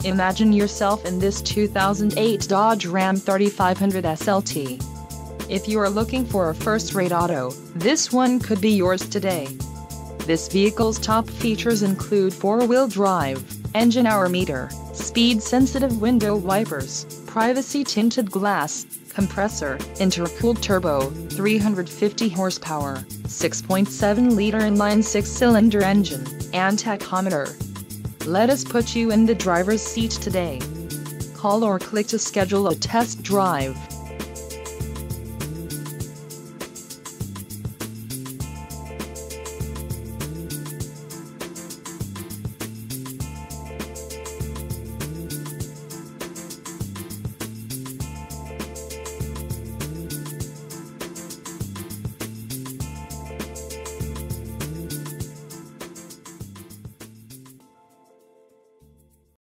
Imagine yourself in this 2008 Dodge Ram 3500 SLT. If you are looking for a first-rate auto, this one could be yours today. This vehicle's top features include 4-wheel drive, engine hour meter, speed-sensitive window wipers, privacy-tinted glass, compressor, intercooled turbo, 350 horsepower, 6.7-liter inline 6-cylinder engine, and tachometer. Let us put you in the driver's seat today. Call or click to schedule a test drive.